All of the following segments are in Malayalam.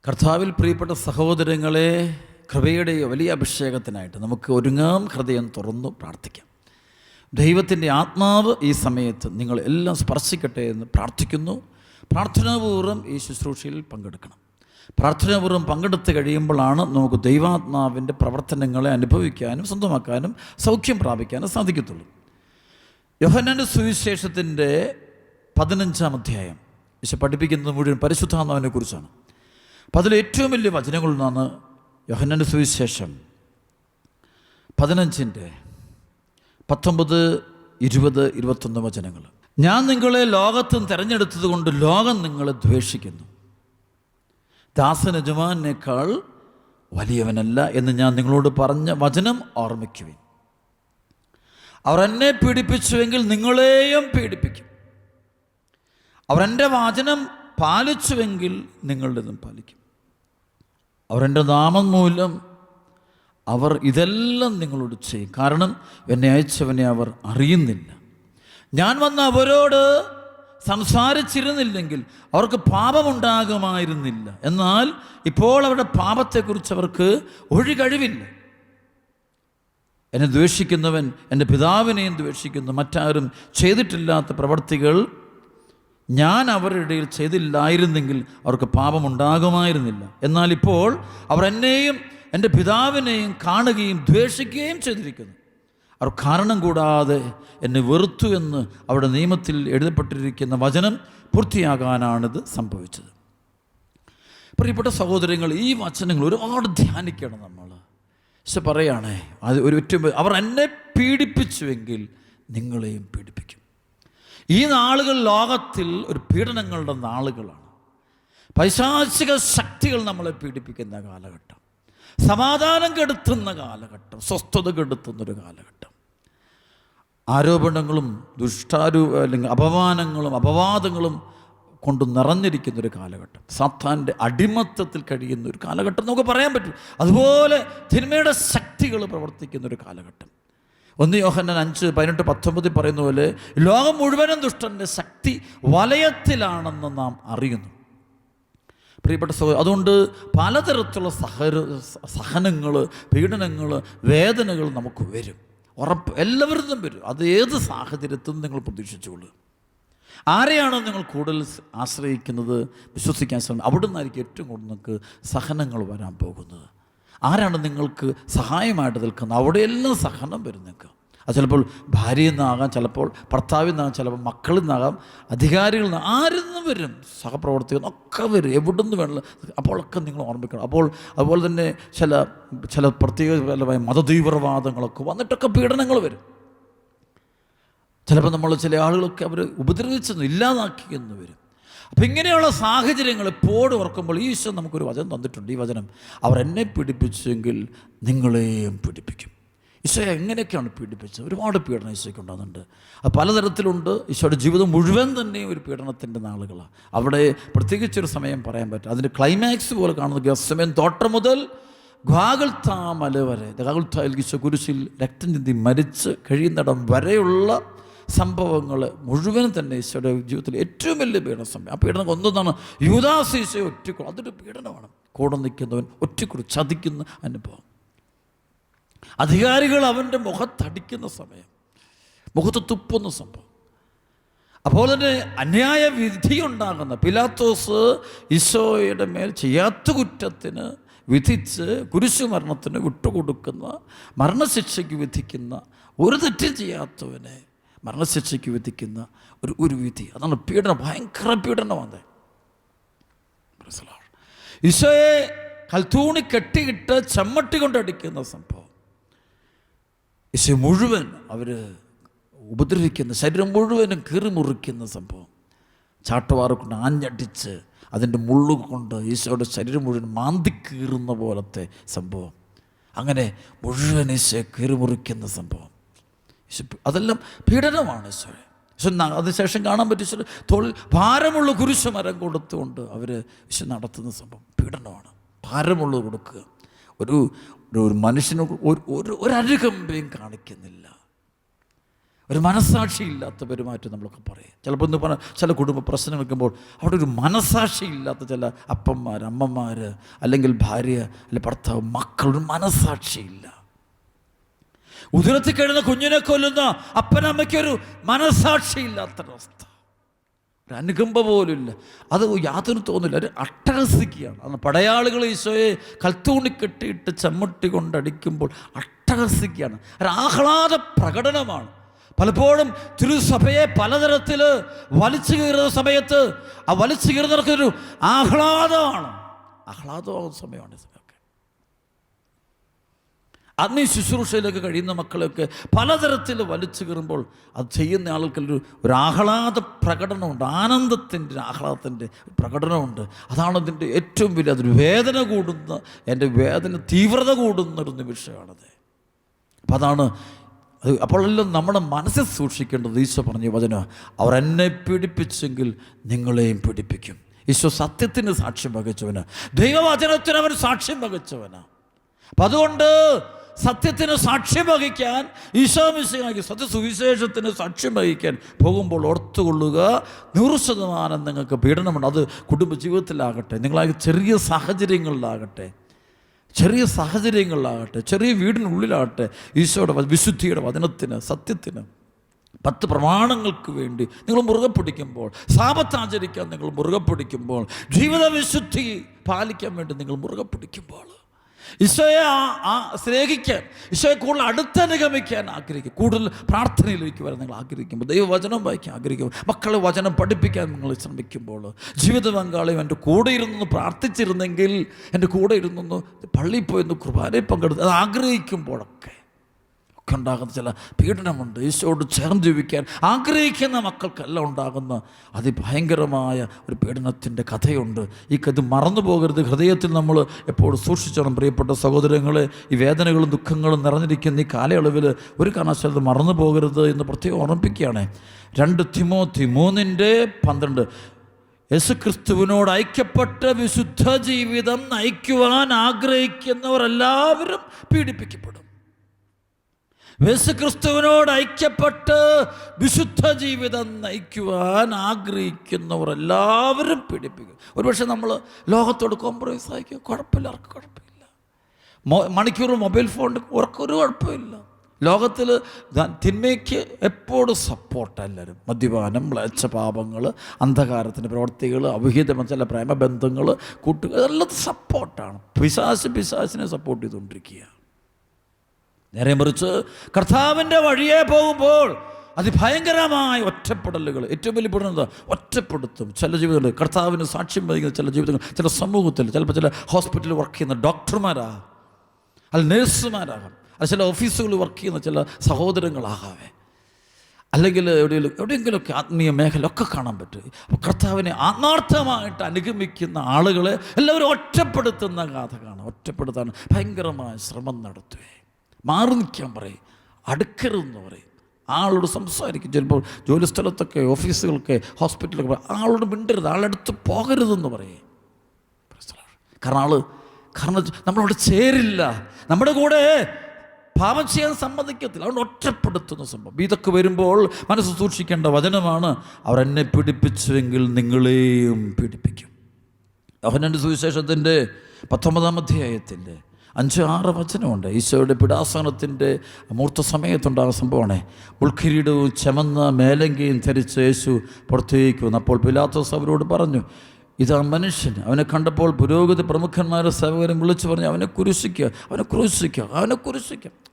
കർത്താവിൽ പ്രിയപ്പെട്ട സഹോദരങ്ങളെ, കൃപയുടെ വലിയ അഭിഷേകത്തിനായിട്ട് നമുക്ക് ഒരുങ്ങാം. ഹൃദയം തുറന്നു പ്രാർത്ഥിക്കാം. ദൈവത്തിൻ്റെ ആത്മാവ് ഈ സമയത്ത് നിങ്ങളെല്ലാം സ്പർശിക്കട്ടെ എന്ന് പ്രാർത്ഥിക്കുന്നു. പ്രാർത്ഥനാപൂർവ്വം ഈ ശുശ്രൂഷയിൽ പങ്കെടുക്കണം. പ്രാർത്ഥനാപൂർവ്വം പങ്കെടുത്ത് കഴിയുമ്പോഴാണ് നമുക്ക് ദൈവാത്മാവിൻ്റെ പ്രവർത്തനങ്ങളെ അനുഭവിക്കാനും സ്വന്തമാക്കാനും സൗഖ്യം പ്രാപിക്കാനും സാധിക്കത്തുള്ളൂ. യോഹന്നാന്റെ സുവിശേഷത്തിൻ്റെ 15-ാം അധ്യായം ഈശോ പഠിപ്പിക്കുന്നത് മുഴുവൻ പരിശുദ്ധാത്മാവിനെ കുറിച്ചാണ്. അപ്പം അതിൽ ഏറ്റവും വലിയ വചനങ്ങളിൽ നിന്നാണ് യോഹന്നാന്റെ സുവിശേഷം 15-ന്റെ 19, 20, 21 വചനങ്ങൾ. ഞാൻ നിങ്ങളെ ലോകത്തും തിരഞ്ഞെടുത്തത് കൊണ്ട് ലോകം നിങ്ങളെ ദ്വേഷിക്കുന്നു. ദാസൻ യജമാനേക്കാൾ വലിയവനല്ല എന്ന് ഞാൻ നിങ്ങളോട് പറഞ്ഞ വചനം ഓർമ്മിക്കുവിൻ. അവർ എന്നെ പീഡിപ്പിച്ചുവെങ്കിൽ നിങ്ങളെയും പീഡിപ്പിക്കും. അവർ എൻ്റെ വചനം പാലിച്ചുവെങ്കിൽ നിങ്ങളുടേതും പാലിക്കും. അവർ എൻ്റെ നാമം മൂലം അവർ ഇതെല്ലാം നിങ്ങളോട് ചെയ്യും. കാരണം എന്നെ അയച്ചവനെ അവർ അറിയുന്നില്ല. ഞാൻ വന്ന് അവരോട് സംസാരിച്ചിരുന്നില്ലെങ്കിൽ അവർക്ക് പാപമുണ്ടാകുമായിരുന്നില്ല. എന്നാൽ ഇപ്പോൾ അവരുടെ പാപത്തെക്കുറിച്ച് അവർക്ക് ഒരു കഴിവില്ല. എന്നെ ദ്വേഷിക്കുന്നവൻ എൻ്റെ പിതാവിനെയും ദ്വേഷിക്കുന്നു. മറ്റാരും ചെയ്തിട്ടില്ലാത്ത പ്രവർത്തികൾ ഞാൻ അവരുടെ ഇടയിൽ ചെയ്തില്ലായിരുന്നെങ്കിൽ അവർക്ക് പാപമുണ്ടാകുമായിരുന്നില്ല. എന്നാൽ ഇപ്പോൾ അവർ എന്നെയും എൻ്റെ പിതാവിനെയും കാണുകയും ദ്വേഷിക്കുകയും ചെയ്തിരിക്കുന്നു. അവർ കാരണം കൂടാതെ എന്നെ വെറുത്തു എന്ന് അവരുടെ നിയമത്തിൽ എഴുതപ്പെട്ടിരിക്കുന്ന വചനം പൂർത്തിയാകാനാണിത് സംഭവിച്ചത്. പ്രിയപ്പെട്ട സഹോദരങ്ങൾ, ഈ വചനങ്ങൾ ഒരുപാട് ധ്യാനിക്കണം നമ്മൾ. പക്ഷെ പറയുകയാണേ, അത് അവർ എന്നെ പീഡിപ്പിച്ചുവെങ്കിൽ നിങ്ങളെയും പീഡിപ്പിക്കും. ഈ നാളുകൾ ലോകത്തിൽ ഒരു പീഡനങ്ങളുടെ നാളുകളാണ്. പൈശാചിക ശക്തികൾ നമ്മളെ പീഡിപ്പിക്കുന്ന കാലഘട്ടം, സമാധാനം കെടുത്തുന്ന കാലഘട്ടം, സ്വസ്ഥത കെടുത്തുന്നൊരു കാലഘട്ടം, ആരോപണങ്ങളും അല്ലെങ്കിൽ അപമാനങ്ങളും അപവാദങ്ങളും കൊണ്ട് നിറഞ്ഞിരിക്കുന്നൊരു കാലഘട്ടം, സാത്താൻ്റെ അടിമത്തത്തിൽ കഴിയുന്ന ഒരു കാലഘട്ടം നമുക്ക് പറയാൻ പറ്റും. അതുപോലെ തിന്മയുടെ ശക്തികൾ പ്രവർത്തിക്കുന്നൊരു കാലഘട്ടം. 1 യോഹന്നാൻ 5, 18, 19 പറയുന്ന പോലെ ലോകം മുഴുവനും ദുഷ്ടൻ്റെ ശക്തി വലയത്തിലാണെന്ന് നാം അറിയുന്നു. പ്രിയപ്പെട്ട സഹോദരൻ, അതുകൊണ്ട് പലതരത്തിലുള്ള സഹനങ്ങൾ, പീഡനങ്ങൾ, വേദനകൾ നമുക്ക് വരും. ഉറപ്പ് എല്ലാവരും വരും. അത് ഏത് സാഹചര്യത്തിലും നിങ്ങൾ പ്രതീക്ഷിച്ചോളൂ. ആരെയാണോ നിങ്ങൾ കൂടുതൽ ആശ്രയിക്കുന്നത്, വിശ്വസിക്കാൻ ശ്രമിക്കുന്നത്, അവിടെ നിന്നായിരിക്കും ഏറ്റവും കൂടുതൽ നിങ്ങൾക്ക് സഹനങ്ങൾ വരാൻ പോകുന്നത്. ആരാണ് നിങ്ങൾക്ക് സഹായമായിട്ട് നിൽക്കുന്നത്, അവിടെയെല്ലാം സഹനം വരും നിങ്ങൾക്ക്. അത് ചിലപ്പോൾ ഭാര്യയിൽ നിന്നാകാം, ചിലപ്പോൾ ഭർത്താവിൽ നിന്നാകാം, ചിലപ്പോൾ മക്കളിൽ നിന്നാകാം, അധികാരികളിൽ നിന്ന്, ആരിൽ നിന്നും വരും, സഹപ്രവർത്തികൾ ഒക്കെ വരും, എവിടെ നിന്ന് വേണം. അപ്പോഴൊക്കെ നിങ്ങൾ ഓർമ്മിക്കണം. അതുപോലെ തന്നെ ചില പ്രത്യേക മതതീവ്രവാദങ്ങളൊക്കെ വന്നിട്ടൊക്കെ പീഡനങ്ങൾ വരും. ചിലപ്പോൾ നമ്മൾ ചില ആളുകളൊക്കെ അവർ ഉപദ്രവിച്ചെന്ന് ഇല്ലാതാക്കിയെന്ന് വരും. അപ്പം ഇങ്ങനെയുള്ള സാഹചര്യങ്ങൾ എപ്പോഴും ഓർക്കുമ്പോൾ ഈശോ നമുക്കൊരു വചനം തന്നിട്ടുണ്ട്. ഈ വചനം, അവർ എന്നെ പീഡിപ്പിച്ചെങ്കിൽ നിങ്ങളെയും പീഡിപ്പിക്കും. ഈശോ എങ്ങനെയൊക്കെയാണ് പീഡിപ്പിച്ചത്? ഒരുപാട് പീഡനം ഈശോയ്ക്ക് ഉണ്ടാകുന്നുണ്ട്. അത് പലതരത്തിലുണ്ട്. ഈശോയുടെ ജീവിതം മുഴുവൻ തന്നെ ഒരു പീഡനത്തിൻ്റെ നാളുകളാണ്. അവിടെ പ്രത്യേകിച്ചൊരു സമയം പറയാൻ പറ്റും. അതിൻ്റെ ക്ലൈമാക്സ് പോലെ കാണുന്നത് ഗത്സമേൻ തോട്ടം മുതൽ ഗാഗുൽത്താ മല വരെ, ഗാഗുൽത്തായിൽ ഈശോ കുരിശിൽ രക്തം ചിന്തി മരിച്ച് കഴിയുന്നിടം വരെയുള്ള സംഭവങ്ങൾ മുഴുവനും തന്നെ ഈശോയുടെ ജീവിതത്തിൽ ഏറ്റവും വലിയ പീഡന സമയം. ആ പീഡനം ഒന്നാണ് യൂദാസ് ഈശോയെ ഒറ്റക്കൊടു. അതൊരു പീഡനമാണ്. കൂടെ നിൽക്കുന്നവൻ ഒറ്റക്കൊടു ചതിക്കുന്ന അനുഭവം. അധികാരികൾ അവൻ്റെ മുഖത്തടിക്കുന്ന സമയം, മുഖത്ത് തുപ്പുന്ന സംഭവം. അപ്പോൾ തന്നെ അന്യായ വിധി ഉണ്ടാകുന്ന പിലാത്തോസ് ഈശോയുടെ മേൽ ചെയ്യാത്ത കുറ്റത്തിന് വിധിച്ച് കുരിശുമരണത്തിന് വിട്ടുകൊടുക്കുന്ന, മരണശിക്ഷയ്ക്ക് വിധിക്കുന്ന, ഒരു തെറ്റും ചെയ്യാത്തവനെ മരണശിക്ഷയ്ക്ക് വിധിക്കുന്ന ഒരു വിധി. അതാണ് പീഡനം. ഭയങ്കര പീഡനമാണ്. ഈശോയെ കൽത്തൂണി കെട്ടിയിട്ട് ചമ്മട്ടി കൊണ്ടടിക്കുന്ന സംഭവം. ഈശോ മുഴുവൻ അവർ ഉപദ്രവിക്കുന്ന, ശരീരം മുഴുവനും കീറിമുറിക്കുന്ന സംഭവം. ചാട്ടുവാറ് കൊണ്ട് ആഞ്ഞടിച്ച് അതിൻ്റെ മുള്ളുകൊണ്ട് ഈശോയുടെ ശരീരം മുഴുവൻ മാന്തിക്കീറുന്ന പോലത്തെ സംഭവം. അങ്ങനെ മുഴുവൻ ഈശോയെ കീറിമുറിക്കുന്ന സംഭവം. അതെല്ലാം പീഡനമാണ്. ഈശോ അതിനുശേഷം കാണാൻ പറ്റും തോളിൽ ഭാരമുള്ള കുരിശുമരം കൊടുത്തുകൊണ്ട് അവർ ഈശോ നടത്തുന്ന സംഭവം പീഡനമാണ്. ഭാരമുള്ളത് കൊടുക്കുക. ഒരു മനുഷ്യന് ഒരരുകമ്പയും കാണിക്കുന്നില്ല. ഒരു മനസ്സാക്ഷിയില്ലാത്ത പെരുമാറ്റം നമ്മളൊക്കെ പറയും. ചിലപ്പോൾ ഇന്ന് പറഞ്ഞ ചില കുടുംബ പ്രശ്നം വെക്കുമ്പോൾ അവിടെ ഒരു മനസ്സാക്ഷിയില്ലാത്ത ചില അപ്പന്മാർ, അമ്മമാർ, അല്ലെങ്കിൽ ഭാര്യ, അല്ലെങ്കിൽ ഭർത്താവ്, മക്കളൊരു മനസ്സാക്ഷിയില്ല. ഉദരത്തിൽ കഴിയുന്ന കുഞ്ഞിനെ കൊല്ലുന്ന അപ്പനമ്മയ്ക്കൊരു മനസ്സാക്ഷിയില്ലാത്തൊരവസ്ഥ, ഒരു അനുകമ്പ പോലുമില്ല. അത് യാതൊരു തോന്നില്ല, ഒരു അട്ടഹസിക്കുകയാണ്. അന്ന് പടയാളികൾ ഈശോയെ കൽത്തൂണി കെട്ടിയിട്ട് ചമ്മട്ടി കൊണ്ടടിക്കുമ്പോൾ അട്ടഹസിക്കുകയാണ്, ഒരു ആഹ്ലാദ പ്രകടനമാണ്. പലപ്പോഴും തിരുസഭയെ പലതരത്തിൽ വലിച്ചു കീറുന്ന സമയത്ത് ആ വലിച്ചു കീറുന്നവർക്കൊരു ആഹ്ലാദമാണ്, ആഹ്ലാദമാകുന്ന സമയമാണ്. ആത്മീയ ശുശ്രൂഷയിലൊക്കെ കഴിയുന്ന മക്കളെയൊക്കെ പലതരത്തിൽ വലിച്ചു കീറുമ്പോൾ അത് ചെയ്യുന്ന ആൾക്കൊരു ആഹ്ലാദ പ്രകടനമുണ്ട്, ആനന്ദത്തിൻ്റെ ആഹ്ലാദത്തിൻ്റെ പ്രകടനമുണ്ട്. അതാണ് ഇതിൻ്റെ ഏറ്റവും വലിയ, അതൊരു വേദന കൂടുന്ന, എൻ്റെ വേദന തീവ്രത കൂടുന്നൊരു നിമിഷമാണത്. അപ്പം അതാണ് അത്. അപ്പോഴെല്ലാം നമ്മുടെ മനസ്സിൽ സൂക്ഷിക്കേണ്ടത് ഈശോ പറഞ്ഞ വചനം, അവർ എന്നെ പീഡിപ്പിച്ചെങ്കിൽ നിങ്ങളെയും പീഡിപ്പിക്കും. ഈശോ സത്യത്തിന് സാക്ഷ്യം വഹിച്ചവന്, ദൈവവചനത്തിന് അവൻ സാക്ഷ്യം വഹിച്ചവന്. അപ്പം അതുകൊണ്ട് സത്യത്തിന് സാക്ഷ്യം വഹിക്കാൻ, ഈശോ മിശിഹായ്ക്ക് സത്യസുവിശേഷത്തിന് സാക്ഷ്യം വഹിക്കാൻ പോകുമ്പോൾ ഓർത്തുകൊള്ളുക, 100% നിങ്ങൾക്ക് പീഡനമുണ്ട്. അത് കുടുംബജീവിതത്തിലാകട്ടെ, നിങ്ങളാകെ ചെറിയ സാഹചര്യങ്ങളിലാകട്ടെ, ചെറിയ വീടിനുള്ളിലാകട്ടെ, ഈശോയുടെ വിശുദ്ധിയുടെ വചനത്തിന്, സത്യത്തിന്, 10 പ്രമാണങ്ങൾക്ക് വേണ്ടി നിങ്ങൾ മുറുകെ പിടിക്കുമ്പോൾ, സാപത്താചരിക്കാൻ നിങ്ങൾ മുറുകെ പിടിക്കുമ്പോൾ, ജീവിത വിശുദ്ധി പാലിക്കാൻ വേണ്ടി നിങ്ങൾ മുറുകെ പിടിക്കുമ്പോൾ, ഈശോയെ സ്നേഹിക്കാൻ, ഈശോയെ കൂടുതൽ അടുത്തനുഗമിക്കാൻ ആഗ്രഹിക്കും, കൂടുതൽ പ്രാർത്ഥനയിലേക്ക് വരാൻ നിങ്ങൾ ആഗ്രഹിക്കുമ്പോൾ, ദൈവവചനം വായിക്കാൻ ആഗ്രഹിക്കുമ്പോൾ, മക്കളെ വചനം പഠിപ്പിക്കാൻ നിങ്ങൾ ശ്രമിക്കുമ്പോൾ, ജീവിത പങ്കാളിയും എൻ്റെ കൂടെ ഇരുന്നൊന്ന് പ്രാർത്ഥിച്ചിരുന്നെങ്കിൽ, എൻ്റെ കൂടെ ഇരുന്നൊന്ന് പള്ളിയിൽ പോയി കുർബാനയിൽ പങ്കെടുത്ത് അത് ആഗ്രഹിക്കുമ്പോഴൊക്കെ ഉണ്ടാകുന്ന ചില പീഡനമുണ്ട്. ഈശോയോട് ചേർന്ന് ജീവിക്കാൻ ആഗ്രഹിക്കുന്ന മക്കൾക്കെല്ലാം ഉണ്ടാകുന്ന അതിഭയങ്കരമായ ഒരു പീഡനത്തിൻ്റെ കഥയുണ്ട്. ഈ കഥ മറന്നു പോകരുത്, ഹൃദയത്തിൽ നമ്മൾ എപ്പോഴും സൂക്ഷിച്ചോണം. പ്രിയപ്പെട്ട സഹോദരങ്ങളെ, ഈ വേദനകളും ദുഃഖങ്ങളും നിറഞ്ഞിരിക്കുന്ന ഈ കാലയളവിൽ ഒരു കാരണവശാലും മറന്നു പോകരുത് എന്ന് പ്രത്യേകം ഓർമ്മിപ്പിക്കുകയാണ്. 2 തിമോത്തി 3:12 യേശുക്രിസ്തുവിനോട് ഐക്യപ്പെട്ട് വിശുദ്ധ ജീവിതം നയിക്കുവാൻ ആഗ്രഹിക്കുന്നവരെല്ലാവരും പീഡിപ്പിക്കപ്പെടും. യേശുക്രിസ്തുവിനോട് ഐക്യപ്പെട്ട് വിശുദ്ധ ജീവിതം നയിക്കുവാൻ ആഗ്രഹിക്കുന്നവർ എല്ലാവരും പീഡിപ്പിക്കും. ഒരുപക്ഷെ നമ്മൾ ലോകത്തോട് കോംപ്രമൈസ് ആയിക്കോ, കുഴപ്പമില്ല, അവർക്ക് കുഴപ്പമില്ല. മണിക്കൂർ മൊബൈൽ ഫോണിൽ ഉറക്കൊരു കുഴപ്പമില്ല. ലോകത്തിൽ തിന്മയ്ക്ക് എപ്പോഴും സപ്പോർട്ടാണ് എല്ലാവരും. മദ്യപാനം, മ്ലേച്ഛപാപങ്ങൾ, അന്ധകാരത്തിൻ്റെ പ്രവർത്തികൾ, അവിഹിതം ചില പ്രേമബന്ധങ്ങൾ, കൂട്ടുകൾ, എല്ലാം സപ്പോർട്ടാണ്. പിശാചിനെ സപ്പോർട്ട് ചെയ്തുകൊണ്ടിരിക്കുക. നേരെ മറിച്ച് കർത്താവിൻ്റെ വഴിയെ പോകുമ്പോൾ അതിഭയങ്കരമായ ഒറ്റപ്പെടലുകൾ, ഏറ്റവും വലിയ പെടുന്നത് ഒറ്റപ്പെടുത്തും. ചില ജീവിതങ്ങൾ കർത്താവിന് സാക്ഷ്യം വഹിക്കുന്ന ചില ജീവിതങ്ങൾ, ചില സമൂഹത്തിൽ, ചിലപ്പോൾ ചില ഹോസ്പിറ്റലിൽ വർക്ക് ചെയ്യുന്ന ഡോക്ടർമാരാകാം, അല്ല നേഴ്സുമാരാകാം, അത് ചില ഓഫീസുകളിൽ വർക്ക് ചെയ്യുന്ന ചില സഹോദരങ്ങളാകാവേ, അല്ലെങ്കിൽ എവിടെയെങ്കിലുമൊക്കെ ആത്മീയ മേഖലയൊക്കെ കാണാൻ പറ്റും. അപ്പോൾ കർത്താവിനെ ആത്മാർത്ഥമായിട്ട് അനുഗമിക്കുന്ന ആളുകളെ എല്ലാവരും ഒറ്റപ്പെടുത്തുന്ന കഥ കാണാം. ഒറ്റപ്പെടുത്താൻ ഭയങ്കരമായ ശ്രമം നടത്തുവേ, മാറി നിൽക്കാൻ പറയും, അടുക്കരുതെന്ന് പറയും, ആളോട് സംസാരിക്കും. ചിലപ്പോൾ ജോലി സ്ഥലത്തൊക്കെ, ഓഫീസുകളൊക്കെ, ഹോസ്പിറ്റലൊക്കെ ആളോട് മിണ്ടരുത്, ആളെടുത്ത് പോകരുതെന്ന് പറയും. കാരണം നമ്മളവിടെ ചേരില്ല, നമ്മുടെ കൂടെ പാപം ചെയ്യാൻ സമ്മതിക്കത്തില്ല, അതുകൊണ്ട് ഒറ്റപ്പെടുത്തുന്ന സംഭവം. ഇതൊക്കെ വരുമ്പോൾ മനസ്സ് സൂക്ഷിക്കേണ്ട വചനമാണ്, അവർ എന്നെ പീഡിപ്പിച്ചുവെങ്കിൽ നിങ്ങളെയും പീഡിപ്പിക്കും. യോഹന്നാന്റെ സുവിശേഷത്തിൻ്റെ 19-ാം അധ്യായത്തിൻ്റെ 5-6 വചനമുണ്ട്. ഈശോയുടെ പീഡാസനത്തിൻ്റെ മൂർത്ത സമയത്തുണ്ടാകുന്ന സംഭവമാണ്. ഉൾക്കിരീടവും ചമന്ന മേലങ്കയും ധരിച്ച് യേശു പുറത്തേക്ക് വന്നു. അപ്പോൾ പിലാത്തോസ് അവരോട് പറഞ്ഞു, ഇതാ മനുഷ്യൻ. അവനെ കണ്ടപ്പോൾ പുരോഹിത പ്രമുഖന്മാരെ സേവകരും വിളിച്ചു പറഞ്ഞു, അവനെ ക്രൂശിക്കുക.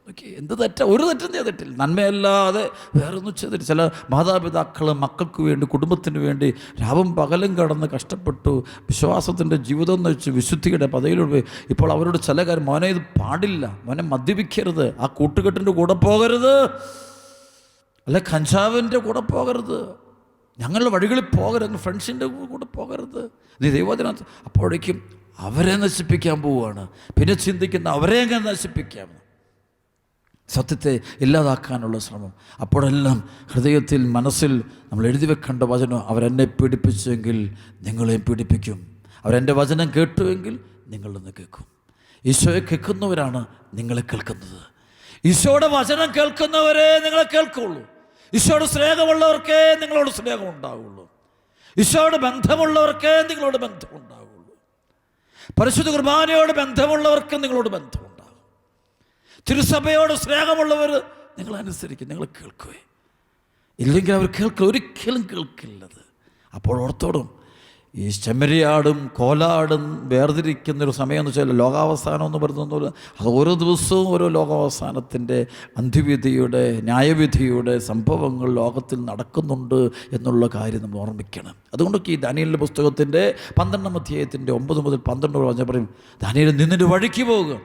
ഓക്കെ, എന്ത് തെറ്റാ? ഒരു തെറ്റും ചെയ്തിട്ടില്ല, നന്മയല്ലാതെ വേറൊന്നും ചെയ്തിട്ട്. ചില മാതാപിതാക്കൾ മക്കൾക്ക് വേണ്ടി, കുടുംബത്തിന് വേണ്ടി രാവും പകലും കടന്ന് കഷ്ടപ്പെട്ടു, വിശ്വാസത്തിൻ്റെ ജീവിതം എന്ന് വെച്ച് വിശുദ്ധിയുടെ പദവിയിലൂടെ. ഇപ്പോൾ അവരോട് ചില കാര്യം, മോനെ ഇത് പാടില്ല, മോനെ മദ്യപിക്കരുത്, ആ കൂട്ടുകെട്ടിൻ്റെ കൂടെ പോകരുത്, അല്ല കഞ്ചാവിൻ്റെ കൂടെ പോകരുത്, ഞങ്ങളുടെ വഴികളിൽ പോകരുത്, ഫ്രണ്ട്സിൻ്റെ കൂടെ പോകരുത്, നീ ദൈവത്തിനകത്ത്. അപ്പോഴേക്കും അവരെ നശിപ്പിക്കാൻ പോവുകയാണ്. പിന്നെ ചിന്തിക്കുന്ന അവരെ എങ്ങനെ നശിപ്പിക്കാം, സത്യത്തെ ഇല്ലാതാക്കാനുള്ള ശ്രമം. അപ്പോഴെല്ലാം ഹൃദയത്തിൽ, മനസ്സിൽ നമ്മൾ എഴുതി വെക്കേണ്ട വചനം, അവരെന്നെ പീഡിപ്പിച്ചെങ്കിൽ നിങ്ങളെയും പീഡിപ്പിക്കും. അവരെൻ്റെ വചനം കേട്ടുവെങ്കിൽ നിങ്ങളൊന്ന് കേൾക്കും. ഈശോയെ കേൾക്കുന്നവരാണ് നിങ്ങളെ കേൾക്കുന്നത്. ഈശോയുടെ വചനം കേൾക്കുന്നവരെ നിങ്ങളെ കേൾക്കുള്ളൂ. ഈശോയുടെ സ്നേഹമുള്ളവർക്കേ നിങ്ങളോട് സ്നേഹം ഉണ്ടാവുള്ളൂ. ഈശോയുടെ ബന്ധമുള്ളവർക്കേ നിങ്ങളോട് ബന്ധമുണ്ടാവുള്ളൂ. പരിശുദ്ധ കുർബാനയോട് ബന്ധമുള്ളവർക്ക് നിങ്ങളോട് ബന്ധമുണ്ടാകും. തിരുസഭയോട് സ്നേഹമുള്ളവർ നിങ്ങളനുസരിക്കും, നിങ്ങൾ കേൾക്കുക. ഇല്ലെങ്കിൽ അവർ ഒരിക്കലും കേൾക്കില്ലത്. അപ്പോൾ ഓർത്തോടും, ഈ ചെമ്മരിയാടും കോലാടും വേർതിരിക്കുന്നൊരു സമയം എന്ന് വെച്ചാൽ ലോകാവസാനം എന്ന് പറയുന്നത് അത് ഓരോ ദിവസവും ഓരോ ലോകാവസാനത്തിൻ്റെ അന്ത്യവിധിയുടെ ന്യായവിധിയുടെ സംഭവങ്ങൾ ലോകത്തിൽ നടക്കുന്നുണ്ട് എന്നുള്ള കാര്യം നമ്മൾ ഓർമ്മിക്കണം. അതുകൊണ്ടൊക്കെ ഈ ദാനിയേലിൻ്റെ പുസ്തകത്തിൻ്റെ 12-ാം അധ്യായത്തിൻ്റെ 9 മുതൽ 12 വചനം പറയും, ദാനിയേൽ നിന്നിട്ട് വഴിക്ക് പോകുക.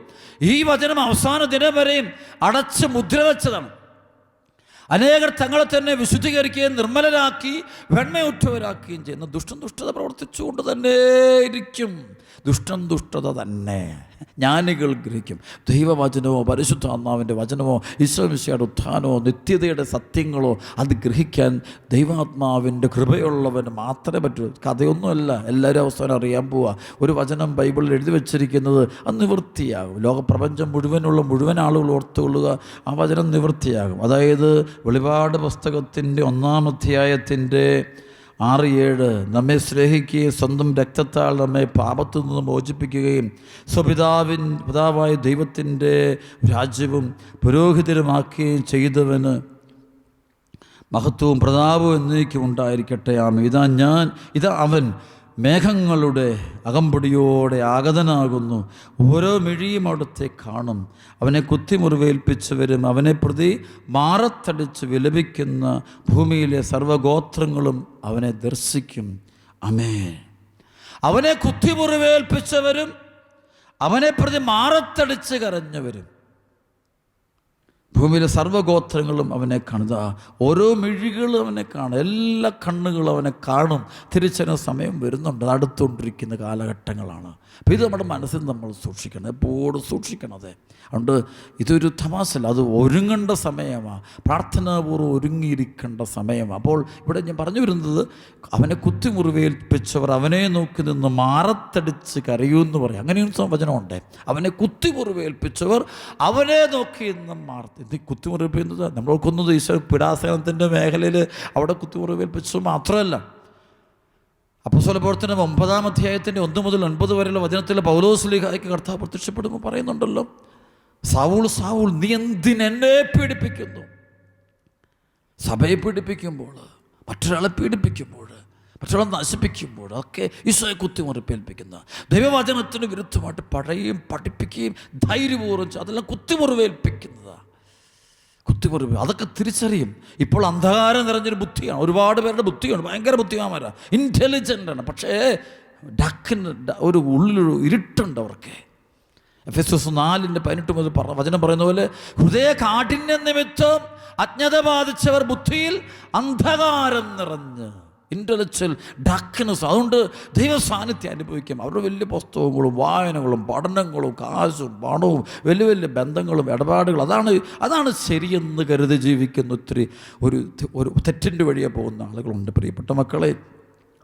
ഈ വചനം അവസാന ദിനം വരെയും അടച്ച് മുദ്ര വെച്ചതാണ്. അനേകർ തങ്ങളെ തന്നെ വിശുദ്ധീകരിക്കുകയും നിർമ്മലരാക്കി വെണ്മയുറ്റവരാക്കുകയും ചെയ്യുന്ന ദുഷ്ടത പ്രവർത്തിച്ചുകൊണ്ട് തന്നെ ഇരിക്കും. ദുഷ്ടത തന്നെ ജ്ഞാനികൾ ഗ്രഹിക്കും. ദൈവവചനമോ പരിശുദ്ധാത്മാവിൻ്റെ വചനമോ ഈശോമിശിഹായുടെ ഉത്ഥാനമോ നിത്യതയുടെ സത്യങ്ങളോ അത് ഗ്രഹിക്കാൻ ദൈവാത്മാവിൻ്റെ കൃപയുള്ളവന് മാത്രമേ പറ്റൂ. കഥയൊന്നുമല്ല, എല്ലാവരും അവസാനം അറിയാൻ പോവുക. ഒരു വചനം ബൈബിളിൽ എഴുതി വച്ചിരിക്കുന്നത് അത് നിവൃത്തിയാകും. ലോകപ്രപഞ്ചം മുഴുവൻ ആളുകൾ ഓർത്തുകൊള്ളുക, ആ വചനം നിവൃത്തിയാകും. അതായത് വെളിപാട് പുസ്തകത്തിൻ്റെ 1-ാം അധ്യായത്തിൻ്റെ 6-7 നമ്മെ സ്നേഹിക്കുകയും സ്വന്തം രക്തത്താൽ നമ്മെ പാപത്തു നിന്ന് മോചിപ്പിക്കുകയും പിതാവായ ദൈവത്തിൻ്റെ രാജ്യവും പുരോഹിതരുമാക്കുകയും ചെയ്തവന് മഹത്വവും പ്രതാപവും എന്നേക്കും ഉണ്ടായിരിക്കട്ടെ. ഇതാ അവൻ മേഘങ്ങളുടെ അകമ്പടിയോടെ ആഗതനാകുന്നു. ഓരോ മിഴിയും അവിടുത്തെ കാണും. അവനെ കുത്തിമുറിവേൽപ്പിച്ചവരും അവനെ പ്രതി മാറത്തടിച്ച് വിലപിക്കുന്ന ഭൂമിയിലെ സർവ്വഗോത്രങ്ങളും അവനെ ദർശിക്കും. ആമേൻ. അവനെ കുത്തിമുറിവേൽപ്പിച്ചവരും അവനെ പ്രതി മാറത്തടിച്ച് കരഞ്ഞവരും ഭൂമിയിലെ സർവ്വഗോത്രങ്ങളും അവനെ കാണുക. ഓരോ മിഴികളും അവനെ കാണും, എല്ലാ കണ്ണുകളും അവനെ കാണും. തിരിച്ചറിഞ്ഞ സമയം വരുന്നുണ്ട്, അടുത്തുകൊണ്ടിരിക്കുന്ന കാലഘട്ടങ്ങളാണ്. അപ്പോൾ ഇത് നമ്മുടെ മനസ്സിൽ നമ്മൾ സൂക്ഷിക്കണം, എപ്പോഴും സൂക്ഷിക്കണത്. അതുകൊണ്ട് ഇതൊരു തമാശല്ല, അത് ഒരുങ്ങേണ്ട സമയമാണ്, പ്രാർത്ഥനാപൂർവ്വം ഒരുങ്ങിയിരിക്കേണ്ട സമയമാണ്. അപ്പോൾ ഇവിടെ ഞാൻ പറഞ്ഞു വരുന്നത്, അവനെ കുത്തിമുറിവേൽപ്പിച്ചവർ അവനെ നോക്കി നിന്ന് മാറത്തടിച്ച് കരയൂന്ന് പറയും. അങ്ങനെയൊരു വചനമുണ്ട്. അവനെ കുത്തിമുറിവേൽപ്പിച്ചവർ അവനെ നോക്കി നിന്ന് ഇത് കുത്തിമുറിവേൽപ്പിക്കുന്നത് നമ്മൾ കൊന്നത് ഈശോ പീഡാസനത്തിൻ്റെ മേഖലയിൽ അവിടെ കുത്തിമുറിവേൽപ്പിച്ചത് മാത്രമല്ല. അപ്പോസ്തല പ്രവർത്തനം 9-ാം അധ്യായത്തിൻ്റെ 1 മുതൽ 9 വരെയുള്ള വചനത്തിൽ പൗലോസ്ലീഹായ്ക്ക് കർത്താവ് പ്രത്യക്ഷപ്പെടുമ്പോൾ പറയുന്നുണ്ടല്ലോ, സാവൂൾ നീ എന്തിനെന്നെ പീഡിപ്പിക്കുന്നു? സഭയെ പീഡിപ്പിക്കുമ്പോൾ, മറ്റൊരാളെ പീഡിപ്പിക്കുമ്പോൾ, മറ്റൊരാളെ നശിപ്പിക്കുമ്പോൾ ഒക്കെ ഈശോയെ കുത്തിമുറിവേൽപ്പിക്കുന്ന ദൈവവചനത്തിന് വിരുദ്ധമായിട്ട് പഠിപ്പിക്കുകയും ധൈര്യപൂർവ്വം അതെല്ലാം കുത്തിമുറിവേൽപ്പിക്കുന്നതാണ്. കുത്തിമുറിവ് അതൊക്കെ തിരിച്ചറിയും. ഇപ്പോൾ അന്ധകാരം നിറഞ്ഞൊരു ബുദ്ധിയാണ്, ഒരുപാട് പേരുടെ ബുദ്ധിയാണ്, ഭയങ്കര ബുദ്ധിമാന്മാരാണ്, ഇൻ്റലിജൻ്റാണ്. പക്ഷേ ഒരു ഉള്ളിലൊരു ഇരുട്ടുണ്ട് അവർക്ക്. എഫെസോസ് 4:18 മുതൽ വചനം പറയുന്ന പോലെ, ഹൃദയ കാഠിന്യ നിമിത്തം അജ്ഞത ബാധിച്ചവർ ബുദ്ധിയിൽ അന്ധകാരം നിറഞ്ഞ്, ഇൻ്റലക്ച്വൽ ഡാർക്ക്നെസ്. അതുകൊണ്ട് ദൈവ സാന്നിധ്യം അനുഭവിക്കാം. അവരുടെ വലിയ പുസ്തകങ്ങളും വായനകളും പഠനങ്ങളും കാശും പണവും വലിയ വലിയ ബന്ധങ്ങളും ഇടപാടുകളും, അതാണ് ശരിയെന്ന് കരുതി ജീവിക്കുന്ന ഒരു തെറ്റിൻ്റെ വഴിയെ പോകുന്ന ആളുകളുണ്ട്. പ്രിയപ്പെട്ട മക്കളെ,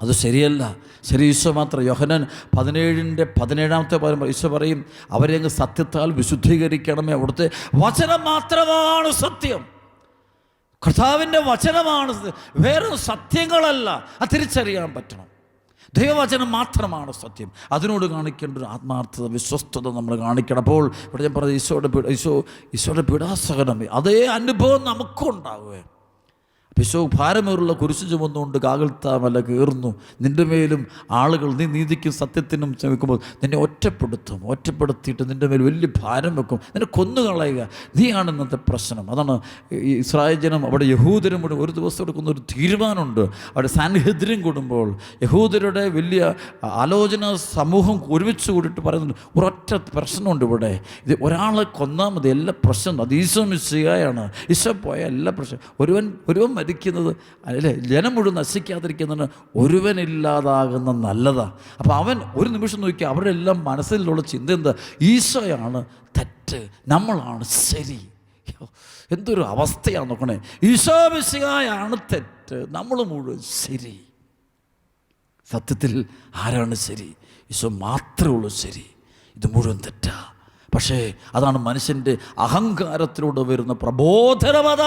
അത് ശരിയല്ല. ശരി, ഈശോ മാത്രം. യോഹന്നാൻ 17-ാമത്തെ ഈശോ പറയും, അവരെ അങ്ങ് സത്യത്താൽ വിശുദ്ധീകരിക്കണമേ. അവിടുത്തെ വചനം മാത്രമാണ് സത്യം. കർത്താവിൻ്റെ വചനമാണ്, വേറെ സത്യങ്ങളല്ല. അത് തിരിച്ചറിയാൻ പറ്റണം. ദൈവവചനം മാത്രമാണ് സത്യം. അതിനോട് കാണിക്കേണ്ട ഒരു ആത്മാർത്ഥത, വിശ്വസ്തത നമ്മൾ കാണിക്കണം. അപ്പോൾ ഇവിടെ ഞാൻ പറഞ്ഞത് ഈശോയുടെ പീഡാസഹനം, അതേ അനുഭവം നമുക്കും ഉണ്ടാവുക. ഈശോ ഭാരമേറുള്ള കുരിശു ചുമന്നുകൊണ്ട് കാകൽത്താമല കയറുന്നു. നിൻ്റെ മേലും ആളുകൾ നീ നീതിക്കും സത്യത്തിനും ശ്രമിക്കുമ്പോൾ നിന്നെ ഒറ്റപ്പെടുത്തിയിട്ട് നിൻ്റെ മേൽ വലിയ ഭാരം വെക്കും, നിന്നെ കൊന്നുകളയുക. നീയാണ് ഇന്നത്തെ പ്രശ്നം. അതാണ് ഈ ഇസ്രായേൽ ജനം അവിടെ യഹൂദരും കൂടെ ഒരു ദിവസം എടുക്കുന്ന ഒരു തീരുമാനമുണ്ട്. അവിടെ സാൻഹെദ്രിൻ കൂടുമ്പോൾ യഹൂദരുടെ വലിയ ആലോചന സമൂഹം ഒരുമിച്ച് കൂടിയിട്ട് പറയുന്നുണ്ട്, ഒരൊറ്റ പ്രശ്നമുണ്ട് ഇവിടെ, ഇത് ഒരാളെ കൊന്നാൽ മതി, എല്ലാ പ്രശ്നം അത് ഈശോ മിശിഹായാണ്. ഈശോ പോയ എല്ലാ പ്രശ്നം, ഒരുവൻ മരിക്കുന്നത് അല്ലേ, ജനം മുഴുവൻ നശിക്കാതിരിക്കുന്നതിന് ഒരുവനില്ലാതാകുന്ന നല്ലതാണ്. അപ്പോൾ അവൻ ഒരു നിമിഷം നോക്കി അവരുടെ എല്ലാം മനസ്സിലുള്ള ചിന്ത എന്താ? ഈശോയാണ് തെറ്റ്, നമ്മളാണ് ശരി. എന്തൊരു അവസ്ഥയാണ് നോക്കണേ. ഈശോ മിശിഹായാണ് തെറ്റ്, നമ്മൾ മുഴുവൻ ശരി. സത്യത്തിൽ ആരാണ് ശരി? ഈശോ മാത്രമേ ഉള്ളൂ ശരി. ഇത് മുഴുവൻ തെറ്റാ. പക്ഷേ അതാണ് മനുഷ്യൻ്റെ അഹങ്കാരത്തിലൂടെ വരുന്ന പ്രബോധനമത.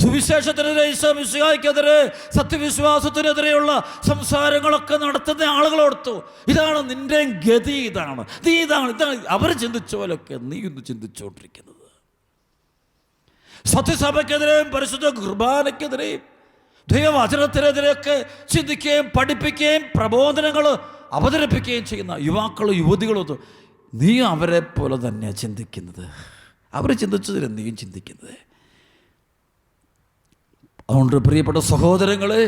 സുവിശേഷത്തിനെതിരെ, ഈശോമിശിഹായ്ക്കെതിരെ, സത്യവിശ്വാസത്തിനെതിരെയുള്ള സംസാരങ്ങളൊക്കെ നടത്തുന്ന ആളുകളോർത്തു, ഇതാണ് നിന്റെ ഗതി, ഇതാണ് അവർ ചിന്തിച്ച പോലൊക്കെ നീ ഇന്ന് ചിന്തിച്ചുകൊണ്ടിരിക്കുന്നത്. സത്യസഭയ്ക്കെതിരെയും പരിശുദ്ധ കുർബാനയ്ക്കെതിരെയും ദൈവവചനത്തിനെതിരെയൊക്കെ ചിന്തിക്കുകയും പഠിപ്പിക്കുകയും പ്രബോധനങ്ങൾ അവതരിപ്പിക്കുകയും ചെയ്യുന്ന യുവാക്കളും യുവതികളും, നീ അവരെ പോലെ തന്നെയാണ് ചിന്തിക്കുന്നത്. അവർ ചിന്തിച്ചതിന് നീയും ചിന്തിക്കുന്നത്. അതുകൊണ്ട് പ്രിയപ്പെട്ട സഹോദരങ്ങളെ,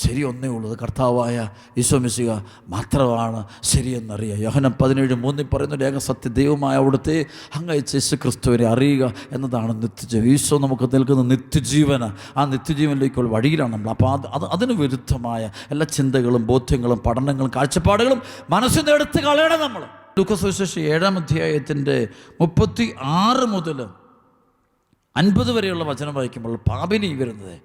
ശരി ഒന്നേ ഉള്ളത്, കർത്താവായ ഈശോമിശിഹ മാത്രമാണ് ശരിയെന്നറിയുക. യോഹന്നാൻ 17:3 പറയുന്ന ഏകസത്യ ദൈവമായ അവിടുത്തെ അങ്ങയച്ച യേശുക്രിസ്തുവിനെ അറിയുക എന്നതാണ് നിത്യജീവൻ. ഈശോ നമുക്ക് നൽകുന്ന നിത്യജീവന, ആ നിത്യജീവനിലേക്കുള്ള വഴിയിലാണ് നമ്മൾ. അപ്പോൾ അതിന് വിരുദ്ധമായ എല്ലാ ചിന്തകളും ബോധ്യങ്ങളും പഠനങ്ങളും കാഴ്ചപ്പാടുകളും മനസ്സിൽ നിന്ന് എടുത്ത് കളയണം നമ്മൾ. ലൂക്കാസ് സുവിശേഷം 7-ാം അധ്യായത്തിൻ്റെ 36 മുതൽ 50 വരെയുള്ള വചനം വായിക്കുമ്പോൾ പാപിനി വരുന്നത്,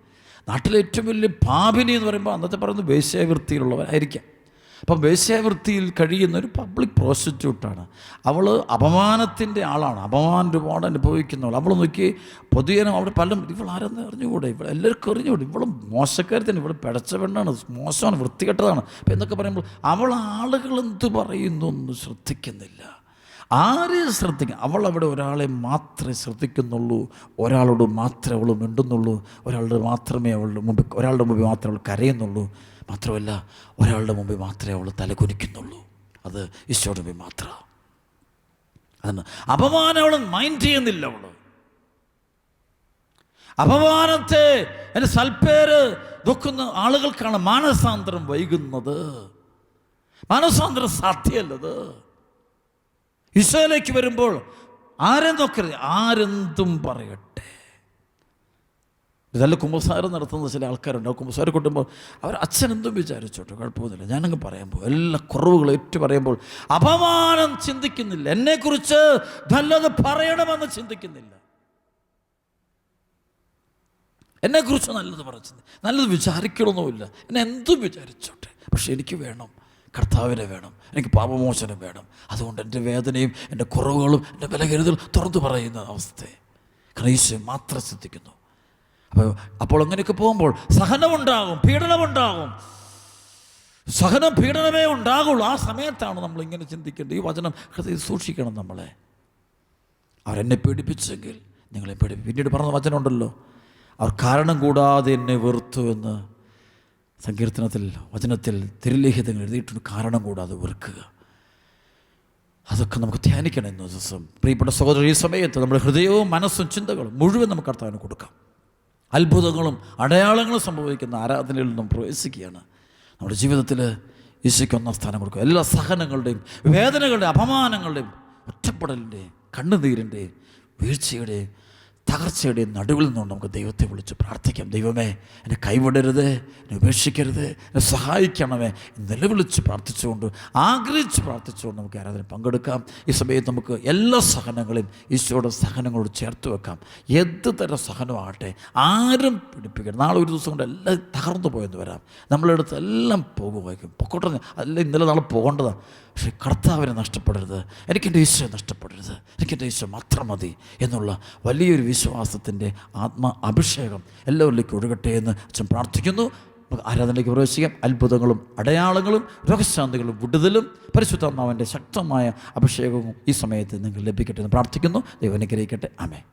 നാട്ടിലെ ഏറ്റവും വലിയ പാപിനി എന്ന് പറയുമ്പോൾ അന്നത്തെ പറയുന്നത് വേശ്യാവൃത്തിയിലുള്ളവരായിരിക്കാം. അപ്പം വേശ്യാവൃത്തിയിൽ കഴിയുന്ന ഒരു പബ്ലിക് പ്രോസ്റ്റിറ്റ്യൂട്ടാണ് അവൾ. അപമാനത്തിൻ്റെ ആളാണ്, അപമാനം ഒരുപാട് അനുഭവിക്കുന്നവൾ. അവൾ നോക്കി പൊതുജനം അവിടെ പലരും ഇവൾ ആരെന്ന് അറിഞ്ഞുകൂടെ, ഇവൾ എല്ലാവർക്കും അറിഞ്ഞുകൂടെ, ഇവളും മോശക്കാരി തന്നെ, ഇവൾ പിടച്ച പെണ്ണാണ്, മോശമാണ്, വൃത്തികെട്ടതാണ്. അപ്പം എന്നൊക്കെ പറയുമ്പോൾ അവൾ ആളുകൾ എന്ത് പറയുന്നു എന്ന് ശ്രദ്ധിക്കുന്നില്ല. ആരെയും ശ്രദ്ധിക്കുക, അവൾ അവിടെ ഒരാളെ മാത്രമേ ശ്രദ്ധിക്കുന്നുള്ളൂ, ഒരാളോട് മാത്രമേ അവൾ മിണ്ടുന്നുള്ളൂ, ഒരാളുടെ മാത്രമേ അവളുടെ മുമ്പിൽ, ഒരാളുടെ മുമ്പിൽ മാത്രമേ അവൾ കരയുന്നുള്ളൂ. മാത്രമല്ല ഒരാളുടെ മുമ്പിൽ മാത്രമേ അവൾ തലകുനിക്കുന്നുള്ളൂ, അത് ഈശോയുടെ മുമ്പിൽ മാത്രമാണ്. അതാണ് അപമാനം അവൾ മൈൻഡ് ചെയ്യുന്നില്ല. അവൾ അപമാനത്തെ, എൻ്റെ സൽപ്പേര് നോക്കുന്ന ആളുകൾക്കാണ് മാനസാന്തരം വൈകുന്നത്. മാനസാന്തരം സാധ്യമല്ലത്. ഈശോയിലേക്ക് വരുമ്പോൾ ആരെയും നോക്കരുത്, ആരെന്തും പറയട്ടെ. ഇതല്ല കുമ്പസാരം നടത്തുന്ന ചില ആൾക്കാരുണ്ടാവും. കുമ്പസാരം കൊണ്ടുമ്പോൾ അവർ അച്ഛനെന്തും വിചാരിച്ചോട്ടെ, കുഴപ്പമൊന്നുമില്ല, ഞാനങ്ങ് പറയുമ്പോൾ എല്ലാ കുറവുകളും ഏറ്റു പറയുമ്പോൾ അപമാനം ചിന്തിക്കുന്നില്ല, എന്നെക്കുറിച്ച് നല്ലത് പറയണമെന്ന് ചിന്തിക്കുന്നില്ല, എന്നെക്കുറിച്ച് നല്ലത് പറഞ്ഞു, നല്ലത് വിചാരിക്കണമെന്നുമില്ല, എന്നെ എന്തും വിചാരിച്ചോട്ടെ, പക്ഷെ എനിക്ക് വേണം, കർത്താവിനെ വേണം, എനിക്ക് പാപമോചനം വേണം. അതുകൊണ്ട് എൻ്റെ വേദനയും എൻ്റെ കുറവുകളും എൻ്റെ ബലഹീനതകളും തുറന്നു പറയുന്ന അവസ്ഥയെ ഈശോ മാത്രം ശ്രദ്ധിക്കുന്നു. അപ്പോൾ അങ്ങനെയൊക്കെ പോകുമ്പോൾ സഹനമുണ്ടാകും, പീഡനമുണ്ടാകും. സഹനം പീഡനമേ ഉണ്ടാകുള്ളൂ. ആ സമയത്താണ് നമ്മൾ ഇങ്ങനെ ചിന്തിക്കേണ്ടത്. ഈ വചനം ഹൃദയം സൂക്ഷിക്കണം. നമ്മളെ അവരെന്നെ പീഡിപ്പിച്ചെങ്കിൽ നിങ്ങളെ പിന്നീട് പറഞ്ഞ വചനമുണ്ടല്ലോ, അവർ കാരണം കൂടാതെ എന്നെ വെറുത്തു എന്ന് സങ്കീർത്തനത്തിൽ, വചനത്തിൽ, തിരുലേഖിതങ്ങൾ എഴുതിയിട്ടുണ്ട്. കാരണം കൂടാതെ വെറുക്കുക. അതൊക്കെ നമുക്ക് ധ്യാനിക്കണം ഇന്ന് ദിവസം. പ്രിയപ്പെട്ട സഹോദരൻ, ഈ സമയത്ത് നമ്മുടെ ഹൃദയവും മനസ്സും ചിന്തകളും മുഴുവൻ നമുക്ക് കർത്താവിന് കൊടുക്കാം. അത്ഭുതങ്ങളും അടയാളങ്ങളും സംഭവിക്കുന്ന ആരാധനയിൽ നിന്നും പ്രവേശിക്കുകയാണ്. നമ്മുടെ ജീവിതത്തിൽ ഈശോയ്ക്ക് ഒന്നാം സ്ഥാനം കൊടുക്കുക. എല്ലാ സഹനങ്ങളുടെയും വേദനകളുടെയും അപമാനങ്ങളുടെയും ഒറ്റപ്പെടലിൻ്റെയും കണ്ണുനീരിൻ്റെയും വീഴ്ചയുടെയും തകർച്ചയുടെയും നടുവിൽ നിന്നുകൊണ്ട് നമുക്ക് ദൈവത്തെ വിളിച്ച് പ്രാർത്ഥിക്കാം. ദൈവമേ, എന്നെ കൈവിടരുത്, എന്നെ ഉപേക്ഷിക്കരുത്, എന്നെ സഹായിക്കണമേ, നിലവിളിച്ച് പ്രാർത്ഥിച്ചുകൊണ്ട്, ആഗ്രഹിച്ച് പ്രാർത്ഥിച്ചുകൊണ്ട് നമുക്ക് ആരാധന പങ്കെടുക്കാം. ഈ സമയത്ത് നമുക്ക് എല്ലാ സഹനങ്ങളെയും ഈശോയുടെ സഹനങ്ങളോട് ചേർത്ത് വെക്കാം. എന്ത് തരം സഹനമാകട്ടെ, ആരും പിടിപ്പിക്കണം. നാളെ ഒരു ദിവസം കൊണ്ട് എല്ലാം തകർന്നു പോയെന്ന് വരാം. നമ്മളെടുത്ത് എല്ലാം പോകുമായിരിക്കും, പൊക്കോട്ടെ, അല്ല ഇന്നലെ നാളെ പോകേണ്ടതാണ്. പക്ഷേ കർത്താവിനെ നഷ്ടപ്പെടരുത്, എനിക്കെൻ്റെ ഈശോ നഷ്ടപ്പെടരുത്, എനിക്കെൻ്റെ ഈശോ മാത്രം മതി എന്നുള്ള വലിയൊരു വിശ്വാസത്തിൻ്റെ അഭിഷേകം എല്ലാവരിലേക്കും ഒഴുകട്ടെ എന്ന് അച്ഛൻ പ്രാർത്ഥിക്കുന്നു. ആരാധനയിലേക്ക് പ്രവേശിക്കാം. അത്ഭുതങ്ങളും അടയാളങ്ങളും രോഗശാന്തികളും വിടുതലും പരിശുദ്ധാത്മാവിൻ്റെ ശക്തമായ അഭിഷേകവും ഈ സമയത്ത് നിങ്ങൾക്ക് ലഭിക്കട്ടെ എന്ന് പ്രാർത്ഥിക്കുന്നു. ദൈവം അനുഗ്രഹിക്കട്ടെ. ആമേൻ.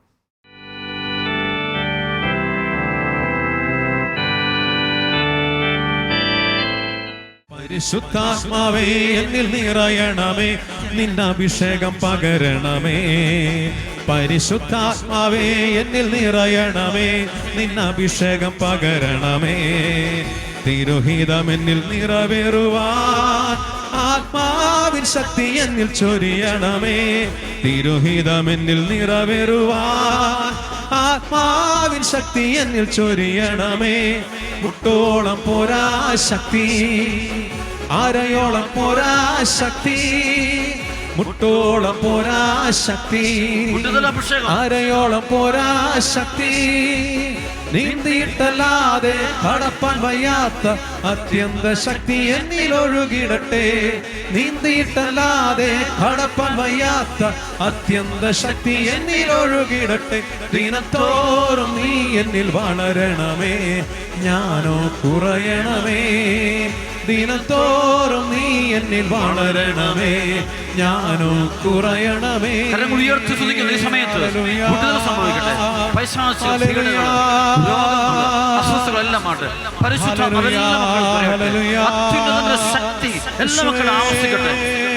പരിശുദ്ധാത്മാവേ എന്നിൽ നിറയണമേ, നിന്റെ അഭിഷേകം പകരണമേ. പരിശുദ്ധാത്മാവേ എന്നിൽ നിറയണമേ, നിന്റെ അഭിഷേകം പകരണമേ. തിരുഹിതം എന്നിൽ നിറവേറുവാൻ ആത്മാവിൻ ശക്തി എന്നിൽ ചൊരിയണമേ. തിരുഹിതം എന്നിൽ നിറവേറുവാൻ ആത്മാവിൻ ശക്തി എന്നിൽ ചൊരിയണമേ. മുട്ടോളം പോരാ ശക്തി, അരയോളം പോരാ ശക്തി, മുട്ടോളം പോരാ ശക്തി, അരയോളം പോരാ ശക്തി, നീന്തിയിട്ടല്ലാതെ കടപ്പാൻ വയ്യാത്ത അത്യന്ത ശക്തി എന്നിൽ ഒഴുകിടട്ടെ. നീന്തിയിട്ടല്ലാതെ കടപ്പാൻ വയ്യാത്ത അത്യന്ത ശക്തി എന്നിൽ ഒഴുകിടട്ടെ. ദിനത്തോറും നീ എന്നിൽ വളരണമേ, ഞാനോ കുറയണമേ. ദിനത്തോറും നീ എന്നിൽ വളരണമേ, ഞാനോ കുറയണമേ. കരങ്ങൾ ഉയർത്തി സ്തുതിക്കുന്ന ഈ സമയത്ത് വിടുതൽ സംഭവിക്കട്ടെ. പൈശാചിക പീഡനങ്ങൾ, രോഗങ്ങൾ, അസ്വസ്ഥതകളെല്ലാം ആട്ടെ. പരിശുദ്ധാത്മാവെല്ലാ മക്കളും അത്യുന്നതന്റെ ശക്തി എല്ലാ മക്കളും ആവർത്തിക്കട്ടെ.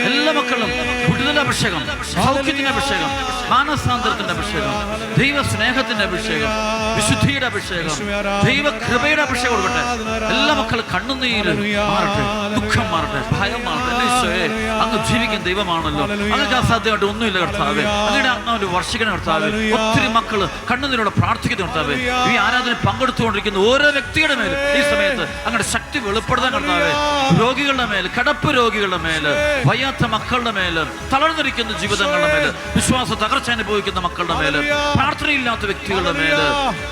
എല്ലാ മക്കളും വിടുതൽ അഭിഷേകം, സൗഖ്യത്തിന്റെ അഭിഷേകം, മാനസാന്തരത്തിന്റെ അഭിഷേകം, ദൈവ സ്നേഹത്തിന്റെ അഭിഷേകം, വിശുദ്ധിയുടെ അഭിഷേകം, ദൈവ കൃപയുടെ അഭിഷേകം കൊടുക്കട്ടെ. എല്ലാ മക്കളും കണ്ണുനീര് മാറട്ടെ, ദുഃഖം മാറട്ടെ, ഭയം മാറട്ടെ. ഈശോയെ, അങ്ങ് ജീവിക്കുന്ന ദൈവമാണല്ലോ, അങ്ങക്ക് അസാധ്യമായിട്ട് ഒന്നുമില്ല കർത്താവേ. അങ്ങയുടെ ആത്മാവിന്റെ വർഷിക്കുന്ന കർത്താവേ. ഒത്തിരി മക്കള് കണ്ണുനീരോടെ പ്രാർത്ഥിക്കുന്ന കർത്താവേ. ഈ ആരാധന പങ്കെടുത്തുകൊണ്ടിരിക്കുന്ന ഓരോ വ്യക്തിയുടെ മേൽ ഈ സമയത്ത് അങ്ങയുടെ ശക്തി വെളിപ്പെടുത്താൻ കർത്താവേ. രോഗികളുടെ മേൽ, കിടപ്പ് രോഗികളുടെ മേല്, വയ്യാത്ത മക്കളുടെ മേല്, തളർന്നിരിക്കുന്ന ജീവിതങ്ങളുടെ മേല്, വിശ്വാസ തകർച്ച അനുഭവിക്കുന്ന മക്കളുടെ മേല്, പ്രാർത്ഥനയില്ലാത്ത വ്യക്തികളുടെ മേല്,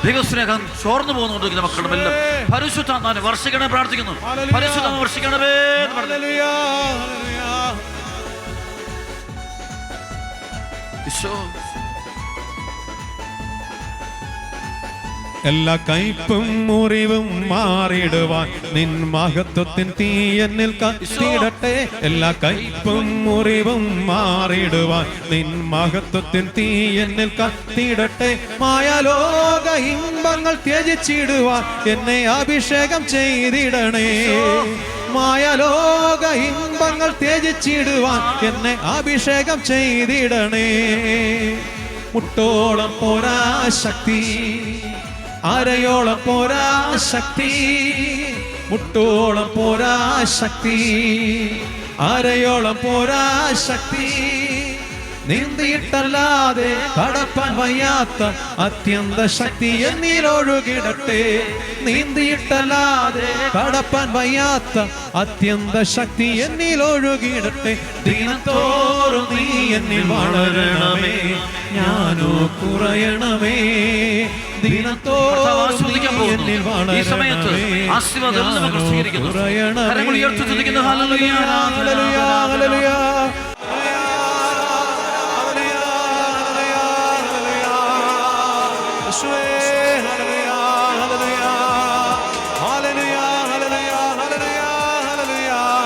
ദൈവസ്നേഹം ചോർന്നു പോകുന്നുകൊണ്ടിരിക്കുന്ന മക്കളുടെ മേല് പരിശുദ്ധാത്മാവിനെ വർഷിക്കണേ പ്രാർത്ഥിക്കുന്നു. പരിശുദ്ധാത്മാവിനെ വർഷിക്കണമേ എന്ന് പറഞ്ഞു. ഈശോ, എല്ലാ കയ്പും മുറിവും മാറിടുവാൻ നിൻ മഹത്വത്തിൻ തീ എന്നിൽ കത്തിയിടട്ടെ. എല്ലാ കയ്പും മുറിവും മാറിടുവാൻ നിൻ മഹത്വത്തിൻ തീ എന്നിൽ കത്തിയിടട്ടെ. മായലോക ഇമ്പങ്ങൾ ത്യജിച്ചിടുവാൻ എന്നെ അഭിഷേകം ചെയ്തിടണേ. മായലോക ഇമ്പങ്ങൾ ത്യജിച്ചിടുവാൻ എന്നെ അഭിഷേകം ചെയ്തിടണേ. മുട്ടോളം പോരാ ശക്തി, അരയോളം പോരാ ശക്തി. മുട്ടോളം പോരാ ശക്തി, അരയോളം പോരാ ശക്തി. നീന്തിയിട്ടല്ലാതെ കടപ്പാൻ വയ്യാത്ത അത്യന്ത ശക്തി എന്നിൽ ഒഴുകിടട്ടെ. നീന്തിയിട്ടല്ലാതെ കടപ്പാൻ വയ്യാത്ത അത്യന്ത ശക്തി എന്നിൽ ഒഴുകിടട്ടെ. ദിനത്തോറും നീ എന്നിൽ വളരണമേ, ഞാനോ കുറയണമേ. ദിനത്തോറും നീ എന്നിൽ വളരണമേ, ഞാനോ കുറയണമേ. Hallelujah, hallelujah. Hallelujah, hallelujah, hallelujah, hallelujah.